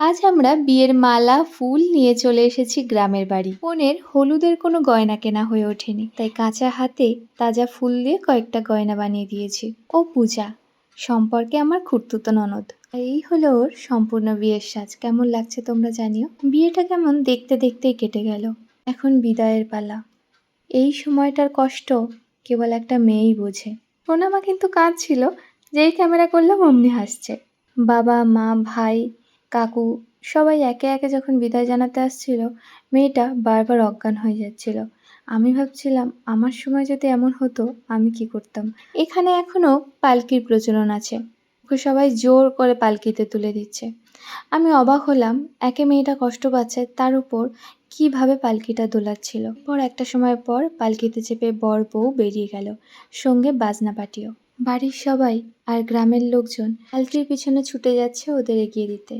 আজ আমরা বিয়ের মালা ফুল নিয়ে চলে এসেছি গ্রামের বাড়ি। বোনের হলুদের কোনো গয়না কেনা হয়ে ওঠেনি, তাই কাঁচা হাতে তাজা ফুল দিয়ে কয়েকটা গয়না বানিয়ে দিয়েছি। ও পূজা সম্পর্কে আমার খুড়তুতো ননদ। এই হলো ওর সম্পূর্ণ বিয়ের সাজ। কেমন লাগছে তোমরা জানিও। বিয়েটা কেমন দেখতে দেখতেই কেটে গেল। এখন বিদায়ের পালা। এই সময়টার কষ্ট কেবল একটা মেয়েই বোঝে। সোনামা কিন্তু কাঁদছিল, যেই ক্যামেরা করলাম অমনি হাসছে। বাবা মা ভাই কাকু সবাই একে একে যখন বিদায় জানাতে আসছিল, মেয়েটা বারবার অজ্ঞান হয়ে যাচ্ছিল। আমি ভাবছিলাম আমার সময় যদি এমন হতো আমি কি করতাম। এখানে এখনো পালকির প্রচলন আছে, ওকে সবাই জোর করে পালকিতে তুলে দিচ্ছে। আমি অবাক হলাম, একে মেয়েটা কষ্ট পাচ্ছে, তার উপর কিভাবে পালকিটা দোলাচ্ছিল। পর একটা সময় পর পালকিতে চেপে বর বউ বেরিয়ে গেল, সঙ্গে বাজনা পার্টিও। বাড়ির সবাই আর গ্রামের লোকজন পালকির পিছনে ছুটে যাচ্ছে ওদের এগিয়ে দিতে।